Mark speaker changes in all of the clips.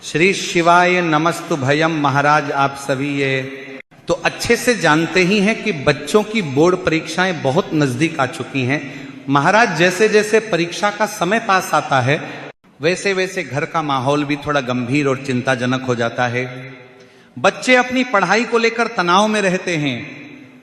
Speaker 1: श्री शिवाय नमस्तु भयम। महाराज आप सभी ये तो अच्छे से जानते ही हैं कि बच्चों की बोर्ड परीक्षाएं बहुत नजदीक आ चुकी हैं। महाराज जैसे जैसे परीक्षा का समय पास आता है वैसे वैसे घर का माहौल भी थोड़ा गंभीर और चिंताजनक हो जाता है। बच्चे अपनी पढ़ाई को लेकर तनाव में रहते हैं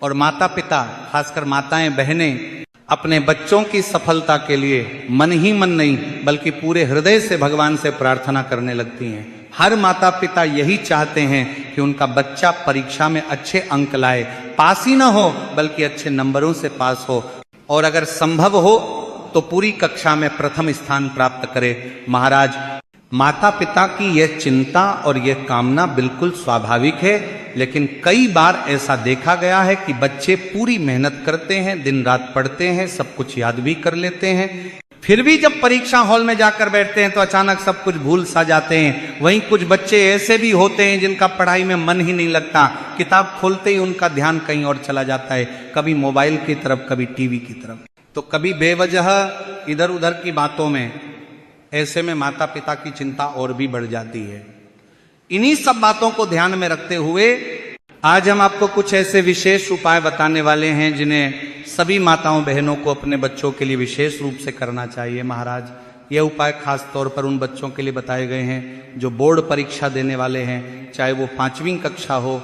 Speaker 1: और माता पिता, खासकर माताएं बहनें, अपने बच्चों की सफलता के लिए मन ही मन नहीं बल्कि पूरे हृदय से भगवान से प्रार्थना करने लगती हैं। हर माता पिता यही चाहते हैं कि उनका बच्चा परीक्षा में अच्छे अंक लाए, पास ही ना हो बल्कि अच्छे नंबरों से पास हो और अगर संभव हो तो पूरी कक्षा में प्रथम स्थान प्राप्त करे। महाराज माता पिता की यह चिंता और यह कामना बिल्कुल स्वाभाविक है, लेकिन कई बार ऐसा देखा गया है कि बच्चे पूरी मेहनत करते हैं, दिन रात पढ़ते हैं, सब कुछ याद भी कर लेते हैं, फिर भी जब परीक्षा हॉल में जाकर बैठते हैं तो अचानक सब कुछ भूल सा जाते हैं। वहीं कुछ बच्चे ऐसे भी होते हैं जिनका पढ़ाई में मन ही नहीं लगता, किताब खोलते ही उनका ध्यान कहीं और चला जाता है, कभी मोबाइल की तरफ, कभी टीवी की तरफ, तो कभी बेवजह इधर उधर की बातों में। ऐसे में माता पिता की चिंता और भी बढ़ जाती है। इन्हीं सब बातों को ध्यान में रखते हुए आज हम आपको कुछ ऐसे विशेष उपाय बताने वाले हैं जिन्हें सभी माताओं बहनों को अपने बच्चों के लिए विशेष रूप से करना चाहिए। महाराज ये उपाय खास तौर पर उन बच्चों के लिए बताए गए हैं जो बोर्ड परीक्षा देने वाले हैं, चाहे वो 5वीं कक्षा हो,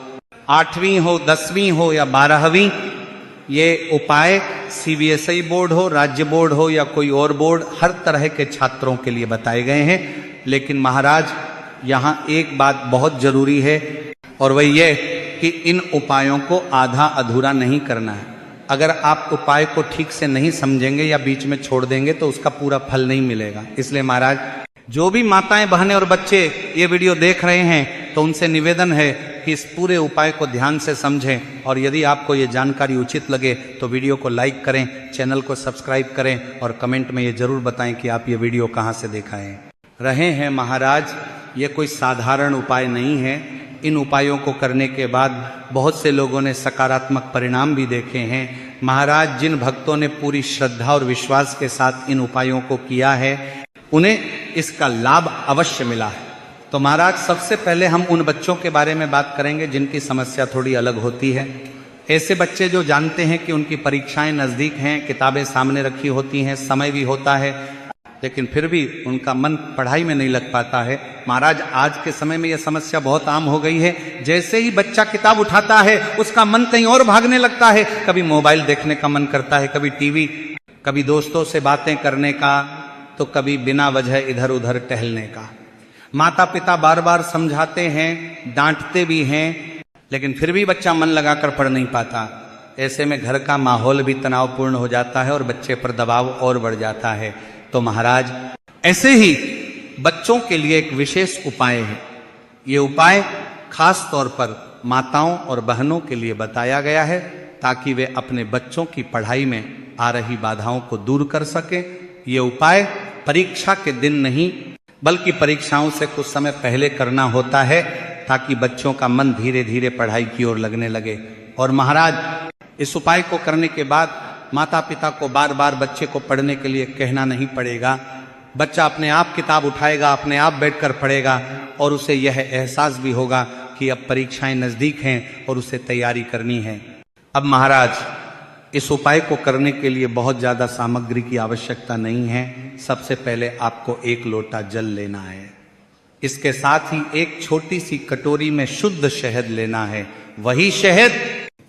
Speaker 1: 8वीं हो, 10वीं हो या 12वीं। ये उपाय सीबीएसई बोर्ड हो, राज्य बोर्ड हो या कोई और बोर्ड, हर तरह के छात्रों के लिए बताए गए हैं। लेकिन महाराज यहाँ एक बात बहुत जरूरी है और वह ये कि इन उपायों को आधा अधूरा नहीं करना है। अगर आप उपाय को ठीक से नहीं समझेंगे या बीच में छोड़ देंगे तो उसका पूरा फल नहीं मिलेगा। इसलिए महाराज जो भी माताएं बहनें और बच्चे ये वीडियो देख रहे हैं तो उनसे निवेदन है कि इस पूरे उपाय को ध्यान से समझें और यदि आपको ये जानकारी उचित लगे तो वीडियो को लाइक करें, चैनल को सब्सक्राइब करें और कमेंट में ये जरूर बताएं कि आप ये वीडियो कहाँ से देखा है। रहे हैं महाराज ये कोई साधारण उपाय नहीं है। इन उपायों को करने के बाद बहुत से लोगों ने सकारात्मक परिणाम भी देखे हैं। महाराज जिन भक्तों ने पूरी श्रद्धा और विश्वास के साथ इन उपायों को किया है उन्हें इसका लाभ अवश्य मिला है। तो महाराज सबसे पहले हम उन बच्चों के बारे में बात करेंगे जिनकी समस्या थोड़ी अलग होती है। ऐसे बच्चे जो जानते हैं कि उनकी परीक्षाएं नज़दीक हैं, किताबें सामने रखी होती हैं, समय भी होता है, लेकिन फिर भी उनका मन पढ़ाई में नहीं लग पाता है। महाराज आज के समय में यह समस्या बहुत आम हो गई है। जैसे ही बच्चा किताब उठाता है उसका मन कहीं और भागने लगता है, कभी मोबाइल देखने का मन करता है, कभी टीवी, कभी दोस्तों से बातें करने का, तो कभी बिना वजह इधर उधर टहलने का। माता पिता बार बार समझाते हैं, डांटते भी हैं, लेकिन फिर भी बच्चा मन लगाकर पढ़ नहीं पाता। ऐसे में घर का माहौल भी तनावपूर्ण हो जाता है और बच्चे पर दबाव और बढ़ जाता है। तो महाराज ऐसे ही बच्चों के लिए एक विशेष उपाय है। ये उपाय खास तौर पर माताओं और बहनों के लिए बताया गया है ताकि वे अपने बच्चों की पढ़ाई में आ रही बाधाओं को दूर कर सकें। ये उपाय परीक्षा के दिन नहीं बल्कि परीक्षाओं से कुछ समय पहले करना होता है ताकि बच्चों का मन धीरे धीरे पढ़ाई की ओर लगने लगे। और महाराज इस उपाय को करने के बाद माता पिता को बार बार बच्चे को पढ़ने के लिए कहना नहीं पड़ेगा। बच्चा अपने आप किताब उठाएगा, अपने आप बैठकर पढ़ेगा और उसे यह एहसास भी होगा कि अब परीक्षाएं नज़दीक हैं और उसे तैयारी करनी है। अब महाराज इस उपाय को करने के लिए बहुत ज़्यादा सामग्री की आवश्यकता नहीं है। सबसे पहले आपको 1 लोटा जल लेना है। इसके साथ ही एक छोटी सी कटोरी में शुद्ध शहद लेना है, वही शहद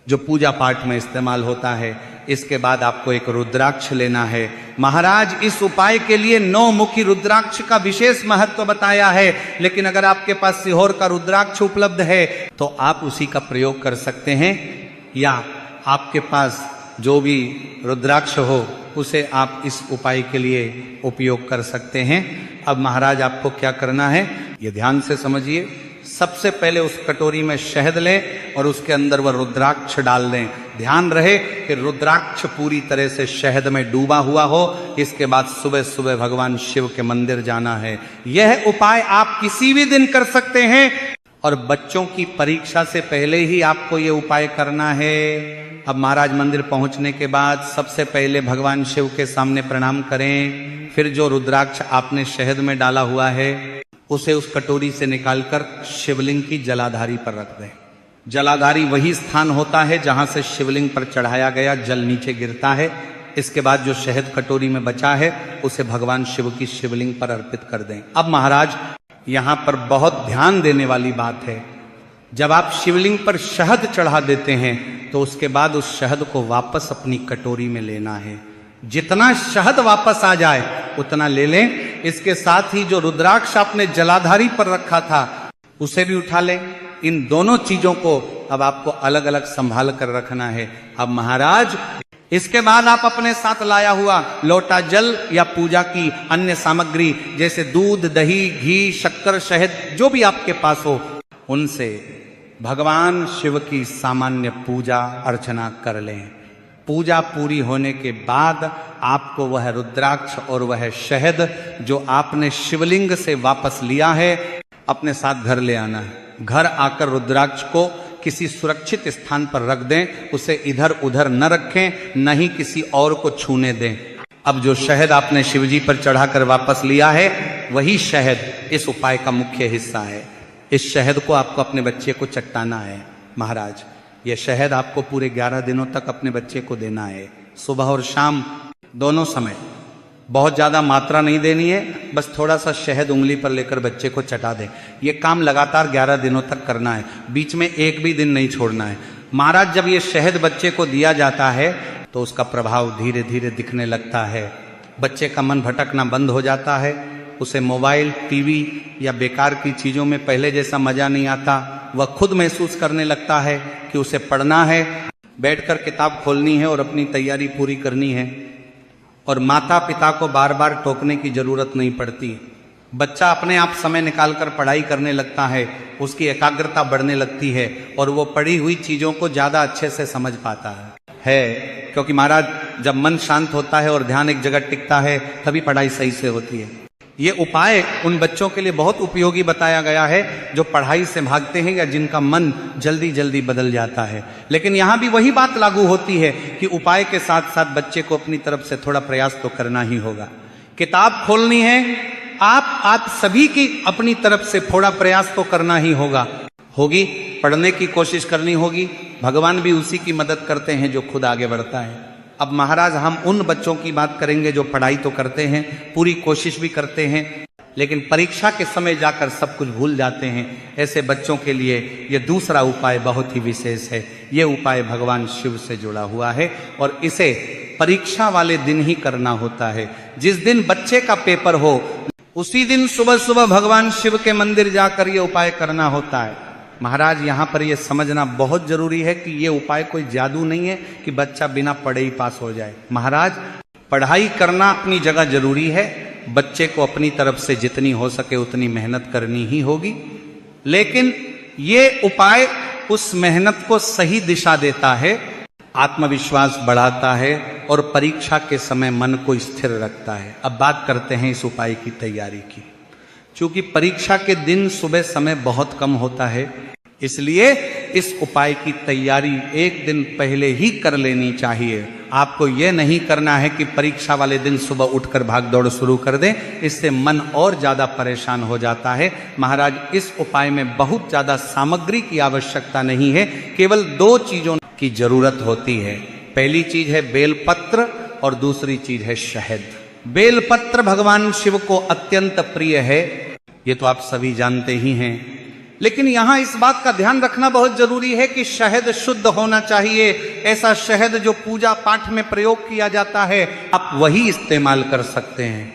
Speaker 1: जो पूजा पाठ में इस्तेमाल होता है। इसके बाद आपको एक रुद्राक्ष लेना है। महाराज इस उपाय के लिए 9 मुखी रुद्राक्ष का विशेष महत्व बताया है, लेकिन अगर आपके पास सीहोर का रुद्राक्ष उपलब्ध है तो आप उसी का प्रयोग कर सकते हैं, या आपके पास जो भी रुद्राक्ष हो उसे आप इस उपाय के लिए उपयोग कर सकते हैं। अब महाराज आपको क्या करना है ये ध्यान से समझिए। सबसे पहले उस कटोरी में शहद लें और उसके अंदर वह रुद्राक्ष डाल दें। ध्यान रहे कि रुद्राक्ष पूरी तरह से शहद में डूबा हुआ हो। इसके बाद सुबह सुबह भगवान शिव के मंदिर जाना है। यह उपाय आप किसी भी दिन कर सकते हैं और बच्चों की परीक्षा से पहले ही आपको ये उपाय करना है। अब महाराज मंदिर पहुंचने के बाद सबसे पहले भगवान शिव के सामने प्रणाम करें। फिर जो रुद्राक्ष आपने शहद में डाला हुआ है उसे उस कटोरी से निकालकर शिवलिंग की जलाधारी पर रख दें। जलाधारी वही स्थान होता है जहां से शिवलिंग पर चढ़ाया गया जल नीचे गिरता है। इसके बाद जो शहद कटोरी में बचा है उसे भगवान शिव की शिवलिंग पर अर्पित कर दें। अब महाराज यहां पर बहुत ध्यान देने वाली बात है, जब आप शिवलिंग पर शहद चढ़ा देते हैं तो उसके बाद उस शहद को वापस अपनी कटोरी में लेना है। जितना शहद वापस आ जाए उतना ले लें। इसके साथ ही जो रुद्राक्ष आपने जलाधारी पर रखा था उसे भी उठा लें। इन दोनों चीजों को अब आपको अलग अलग संभाल कर रखना है। अब महाराज इसके बाद आप अपने साथ लाया हुआ लोटा जल या पूजा की अन्य सामग्री जैसे दूध, दही, घी, शक्कर, शहद जो भी आपके पास हो, उनसे भगवान शिव की सामान्य पूजा अर्चना कर लें। पूजा पूरी होने के बाद आपको वह रुद्राक्ष और वह शहद जो आपने शिवलिंग से वापस लिया है अपने साथ घर ले आना है। घर आकर रुद्राक्ष को किसी सुरक्षित स्थान पर रख दें, उसे इधर उधर न रखें, न ही किसी और को छूने दें। अब जो शहद आपने शिवजी पर चढ़ाकर वापस लिया है वही शहद इस उपाय का मुख्य हिस्सा है। इस शहद को आपको अपने बच्चे को चट्टाना है। महाराज यह शहद आपको पूरे 11 दिनों तक अपने बच्चे को देना है, सुबह और शाम दोनों समय। बहुत ज़्यादा मात्रा नहीं देनी है, बस थोड़ा सा शहद उंगली पर लेकर बच्चे को चटा दें। ये काम लगातार 11 दिनों तक करना है, बीच में एक भी दिन नहीं छोड़ना है। महाराज जब ये शहद बच्चे को दिया जाता है तो उसका प्रभाव धीरे धीरे दिखने लगता है। बच्चे का मन भटकना बंद हो जाता है। उसे मोबाइल, टीवी या बेकार की चीज़ों में पहले जैसा मज़ा नहीं आता। वह खुद महसूस करने लगता है कि उसे पढ़ना है, बैठकर किताब खोलनी है और अपनी तैयारी पूरी करनी है। और माता पिता को बार बार टोकने की जरूरत नहीं पड़ती। बच्चा अपने आप समय निकालकर पढ़ाई करने लगता है, उसकी एकाग्रता बढ़ने लगती है और वो पढ़ी हुई चीज़ों को ज़्यादा अच्छे से समझ पाता है। क्योंकि महाराज जब मन शांत होता है और ध्यान एक जगह टिकता है तभी पढ़ाई सही से होती है। ये उपाय उन बच्चों के लिए बहुत उपयोगी बताया गया है जो पढ़ाई से भागते हैं या जिनका मन जल्दी जल्दी बदल जाता है। लेकिन यहाँ भी वही बात लागू होती है कि उपाय के साथ साथ बच्चे को अपनी तरफ से थोड़ा प्रयास तो करना ही होगा। किताब खोलनी है, आप सभी की अपनी तरफ से थोड़ा प्रयास तो करना ही होगी। पढ़ने की कोशिश करनी होगी। भगवान भी उसी की मदद करते हैं जो खुद आगे बढ़ता है। अब महाराज हम उन बच्चों की बात करेंगे जो पढ़ाई तो करते हैं, पूरी कोशिश भी करते हैं, लेकिन परीक्षा के समय जाकर सब कुछ भूल जाते हैं। ऐसे बच्चों के लिए ये दूसरा उपाय बहुत ही विशेष है। ये उपाय भगवान शिव से जुड़ा हुआ है और इसे परीक्षा वाले दिन ही करना होता है। जिस दिन बच्चे का पेपर हो उसी दिन सुबह सुबह भगवान शिव के मंदिर जाकर ये उपाय करना होता है। महाराज यहाँ पर यह समझना बहुत जरूरी है कि ये उपाय कोई जादू नहीं है कि बच्चा बिना पढ़े ही पास हो जाए। महाराज पढ़ाई करना अपनी जगह जरूरी है, बच्चे को अपनी तरफ से जितनी हो सके उतनी मेहनत करनी ही होगी, लेकिन ये उपाय उस मेहनत को सही दिशा देता है, आत्मविश्वास बढ़ाता है और परीक्षा के समय मन को स्थिर रखता है। अब बात करते हैं इस उपाय की तैयारी की। चूंकि परीक्षा के दिन सुबह समय बहुत कम होता है, इसलिए इस उपाय की तैयारी एक दिन पहले ही कर लेनी चाहिए। आपको यह नहीं करना है कि परीक्षा वाले दिन सुबह उठकर भाग दौड़ शुरू कर दें, इससे मन और ज्यादा परेशान हो जाता है। महाराज इस उपाय में बहुत ज्यादा सामग्री की आवश्यकता नहीं है, केवल 2 चीजों की जरूरत होती है। पहली चीज है बेलपत्र और दूसरी चीज है शहद। बेलपत्र भगवान शिव को अत्यंत प्रिय है, ये तो आप सभी जानते ही हैं, लेकिन यहां इस बात का ध्यान रखना बहुत जरूरी है कि शहद शुद्ध होना चाहिए। ऐसा शहद जो पूजा पाठ में प्रयोग किया जाता है आप वही इस्तेमाल कर सकते हैं।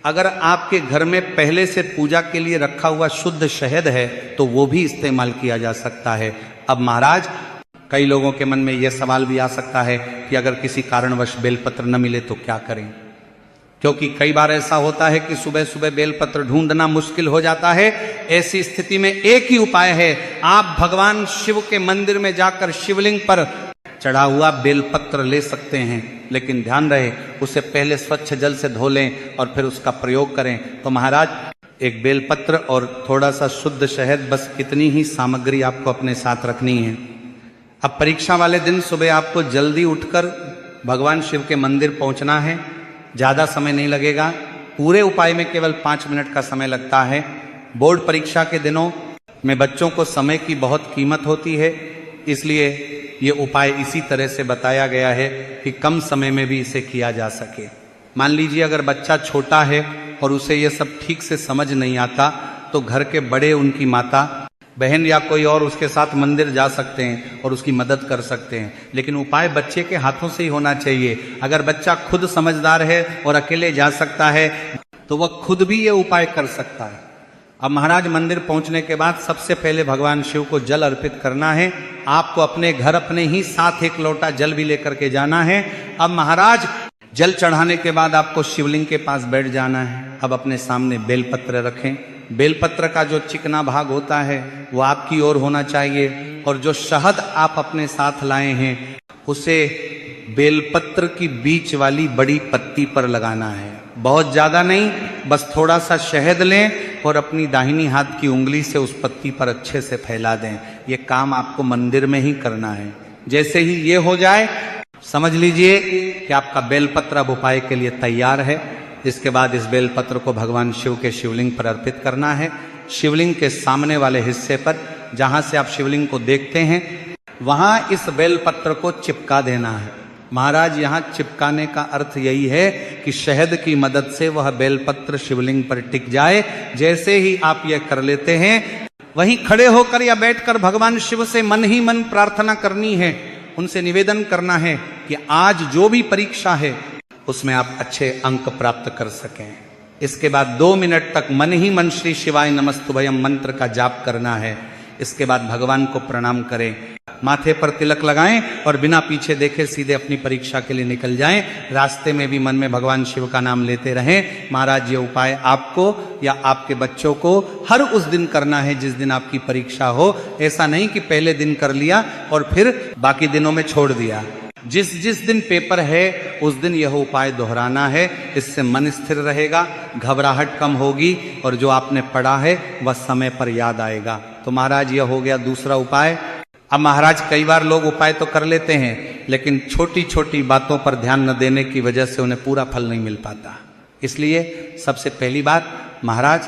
Speaker 1: अगर आपके घर में पहले से पूजा के लिए रखा हुआ शुद्ध शहद है तो वो भी इस्तेमाल किया जा सकता है। अब महाराज कई लोगों के मन में यह सवाल भी आ सकता है कि अगर किसी कारणवश बेलपत्र न मिले तो क्या करें, क्योंकि कई बार ऐसा होता है कि सुबह सुबह बेलपत्र ढूंढना मुश्किल हो जाता है। ऐसी स्थिति में एक ही उपाय है, आप भगवान शिव के मंदिर में जाकर शिवलिंग पर चढ़ा हुआ बेलपत्र ले सकते हैं, लेकिन ध्यान रहे उसे पहले स्वच्छ जल से धो लें और फिर उसका प्रयोग करें। तो महाराज एक बेलपत्र और थोड़ा सा शुद्ध शहद, बस इतनी ही सामग्री आपको अपने साथ रखनी है। अब परीक्षा वाले दिन सुबह आपको जल्दी उठकर भगवान शिव के मंदिर पहुंचना है। ज़्यादा समय नहीं लगेगा, पूरे उपाय में केवल 5 मिनट का समय लगता है। बोर्ड परीक्षा के दिनों में बच्चों को समय की बहुत कीमत होती है, इसलिए ये उपाय इसी तरह से बताया गया है कि कम समय में भी इसे किया जा सके। मान लीजिए अगर बच्चा छोटा है और उसे ये सब ठीक से समझ नहीं आता, तो घर के बड़े, उनकी माता बहन या कोई और उसके साथ मंदिर जा सकते हैं और उसकी मदद कर सकते हैं, लेकिन उपाय बच्चे के हाथों से ही होना चाहिए। अगर बच्चा खुद समझदार है और अकेले जा सकता है तो वह खुद भी ये उपाय कर सकता है। अब महाराज मंदिर पहुंचने के बाद सबसे पहले भगवान शिव को जल अर्पित करना है। आपको अपने घर अपने ही साथ एक लोटा जल भी लेकर के जाना है। अब महाराज जल चढ़ाने के बाद आपको शिवलिंग के पास बैठ जाना है। अब अपने सामने बेलपत्र रखें। बेलपत्र का जो चिकना भाग होता है वो आपकी ओर होना चाहिए, और जो शहद आप अपने साथ लाए हैं उसे बेलपत्र की बीच वाली बड़ी पत्ती पर लगाना है। बहुत ज्यादा नहीं, बस थोड़ा सा शहद लें और अपनी दाहिनी हाथ की उंगली से उस पत्ती पर अच्छे से फैला दें। ये काम आपको मंदिर में ही करना है। जैसे ही ये हो जाए, समझ लीजिए कि आपका बेलपत्र अब उपाय के लिए तैयार है। इसके बाद इस बेलपत्र को भगवान शिव के शिवलिंग पर अर्पित करना है। शिवलिंग के सामने वाले हिस्से पर, जहां से आप शिवलिंग को देखते हैं, वहां इस बेलपत्र को चिपका देना है। महाराज यहाँ चिपकाने का अर्थ यही है कि शहद की मदद से वह बेलपत्र शिवलिंग पर टिक जाए। जैसे ही आप यह कर लेते हैं, वहीं खड़े होकर या बैठकर भगवान शिव से मन ही मन प्रार्थना करनी है। उनसे निवेदन करना है कि आज जो भी परीक्षा है उसमें आप अच्छे अंक प्राप्त कर सकें। इसके बाद 2 मिनट तक मन ही मन श्री शिवाय नमस्तुभयम मंत्र का जाप करना है। इसके बाद भगवान को प्रणाम करें, माथे पर तिलक लगाएं और बिना पीछे देखे सीधे अपनी परीक्षा के लिए निकल जाएं। रास्ते में भी मन में भगवान शिव का नाम लेते रहें। महाराज ये उपाय आपको या आपके बच्चों को हर उस दिन करना है जिस दिन आपकी परीक्षा हो। ऐसा नहीं कि पहले दिन कर लिया और फिर बाकी दिनों में छोड़ दिया। जिस जिस दिन पेपर है उस दिन यह उपाय दोहराना है। इससे मन स्थिर रहेगा, घबराहट कम होगी और जो आपने पढ़ा है वह समय पर याद आएगा। तो महाराज यह हो गया दूसरा उपाय। अब महाराज कई बार लोग उपाय तो कर लेते हैं, लेकिन छोटी छोटी बातों पर ध्यान न देने की वजह से उन्हें पूरा फल नहीं मिल पाता। इसलिए सबसे पहली बात, महाराज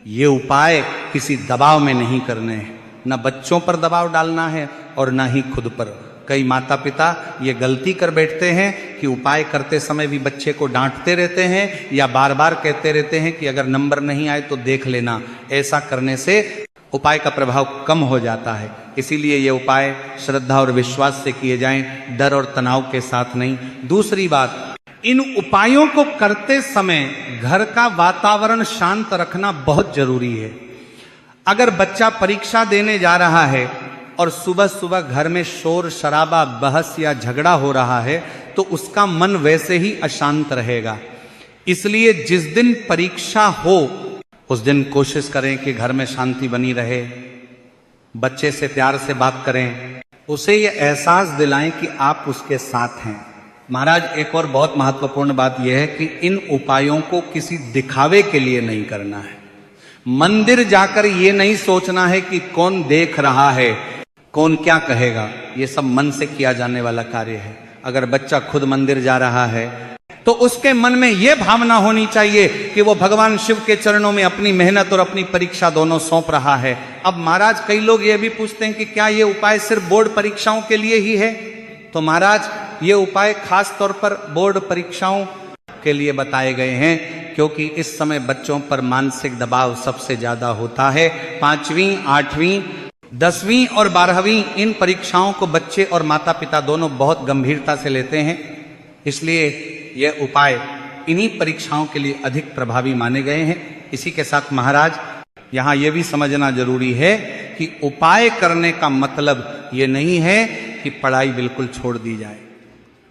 Speaker 1: ये उपाय किसी दबाव में नहीं करने हैं। न बच्चों पर दबाव डालना है और न ही खुद पर। कई माता पिता ये गलती कर बैठते हैं कि उपाय करते समय भी बच्चे को डांटते रहते हैं या बार बार कहते रहते हैं कि अगर नंबर नहीं आए तो देख लेना। ऐसा करने से उपाय का प्रभाव कम हो जाता है। इसीलिए ये उपाय श्रद्धा और विश्वास से किए जाएं, डर और तनाव के साथ नहीं। दूसरी बात, इन उपायों को करते समय घर का वातावरण शांत रखना बहुत जरूरी है। अगर बच्चा परीक्षा देने जा रहा है और सुबह सुबह घर में शोर शराबा, बहस या झगड़ा हो रहा है, तो उसका मन वैसे ही अशांत रहेगा। इसलिए जिस दिन परीक्षा हो उस दिन कोशिश करें कि घर में शांति बनी रहे। बच्चे से प्यार से बात करें, उसे ये एहसास दिलाएं कि आप उसके साथ हैं। महाराज एक और बहुत महत्वपूर्ण बात यह है कि इन उपायों को किसी दिखावे के लिए नहीं करना है। मंदिर जाकर ये नहीं सोचना है कि कौन देख रहा है, कौन क्या कहेगा। ये सब मन से किया जाने वाला कार्य है। अगर बच्चा खुद मंदिर जा रहा है तो उसके मन में यह भावना होनी चाहिए कि वो भगवान शिव के चरणों में अपनी मेहनत और अपनी परीक्षा दोनों सौंप रहा है। अब महाराज कई लोग ये भी पूछते हैं कि क्या ये उपाय सिर्फ बोर्ड परीक्षाओं के लिए ही है? तो महाराज ये उपाय खास तौर पर बोर्ड परीक्षाओं के लिए बताए गए हैं, क्योंकि इस समय बच्चों पर मानसिक दबाव सबसे ज्यादा होता है। 5वीं, 8वीं, 10वीं और 12वीं इन परीक्षाओं को बच्चे और माता पिता दोनों बहुत गंभीरता से लेते हैं। इसलिए यह उपाय इन्हीं परीक्षाओं के लिए अधिक प्रभावी माने गए हैं। इसी के साथ महाराज यहाँ यह भी समझना जरूरी है कि उपाय करने का मतलब ये नहीं है कि पढ़ाई बिल्कुल छोड़ दी जाए।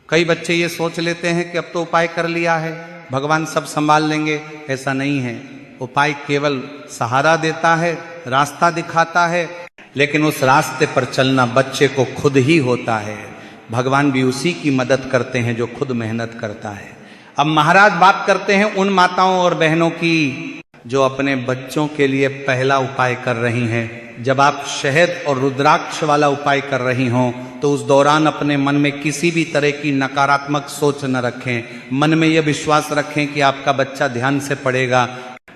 Speaker 1: कई बच्चे ये सोच लेते हैं कि अब तो उपाय कर लिया है, भगवान सब संभाल लेंगे। ऐसा नहीं है। उपाय केवल सहारा देता है, रास्ता दिखाता है, लेकिन उस रास्ते पर चलना बच्चे को खुद ही होता है। भगवान भी उसी की मदद करते हैं जो खुद मेहनत करता है। अब महाराज बात करते हैं उन माताओं और बहनों की जो अपने बच्चों के लिए पहला उपाय कर रही हैं। जब आप शहद और रुद्राक्ष वाला उपाय कर रही हों तो उस दौरान अपने मन में किसी भी तरह की नकारात्मक सोच न रखें। मन में यह विश्वास रखें कि आपका बच्चा ध्यान से पढ़ेगा,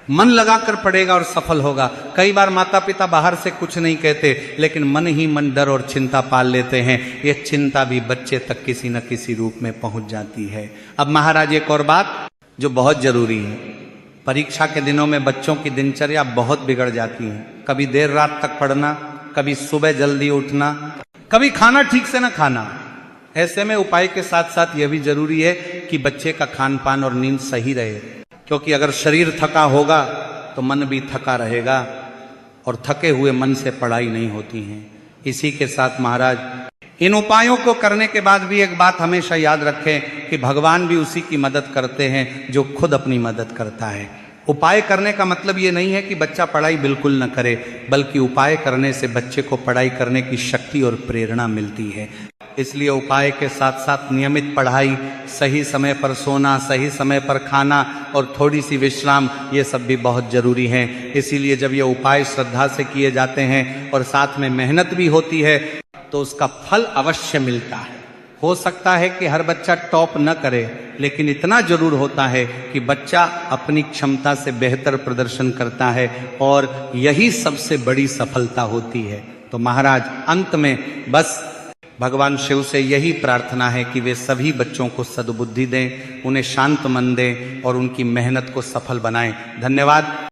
Speaker 1: मन लगाकर पढ़ेगा और सफल होगा। कई बार माता पिता बाहर से कुछ नहीं कहते, लेकिन मन ही मन डर और चिंता पाल लेते हैं। ये चिंता भी बच्चे तक किसी न किसी रूप में पहुंच जाती है। अब महाराज एक और बात जो बहुत जरूरी है, परीक्षा के दिनों में बच्चों की दिनचर्या बहुत बिगड़ जाती है। कभी देर रात तक पढ़ना, कभी सुबह जल्दी उठना, कभी खाना ठीक से ना खाना। ऐसे में उपाय के साथ साथ यह भी जरूरी है कि बच्चे का खान पान और नींद सही रहे, क्योंकि अगर शरीर थका होगा तो मन भी थका रहेगा और थके हुए मन से पढ़ाई नहीं होती है। इसी के साथ महाराज इन उपायों को करने के बाद भी एक बात हमेशा याद रखें कि भगवान भी उसी की मदद करते हैं जो खुद अपनी मदद करता है। उपाय करने का मतलब ये नहीं है कि बच्चा पढ़ाई बिल्कुल न करे, बल्कि उपाय करने से बच्चे को पढ़ाई करने की शक्ति और प्रेरणा मिलती है। इसलिए उपाय के साथ साथ नियमित पढ़ाई, सही समय पर सोना, सही समय पर खाना और थोड़ी सी विश्राम, ये सब भी बहुत जरूरी हैं। इसीलिए जब ये उपाय श्रद्धा से किए जाते हैं और साथ में मेहनत भी होती है तो उसका फल अवश्य मिलता है। हो सकता है कि हर बच्चा टॉप न करे, लेकिन इतना जरूर होता है कि बच्चा अपनी क्षमता से बेहतर प्रदर्शन करता है और यही सबसे बड़ी सफलता होती है। तो महाराज अंत में बस भगवान शिव से यही प्रार्थना है कि वे सभी बच्चों को सद्बुद्धि दें, उन्हें शांत मन दें और उनकी मेहनत को सफल बनाएं। धन्यवाद।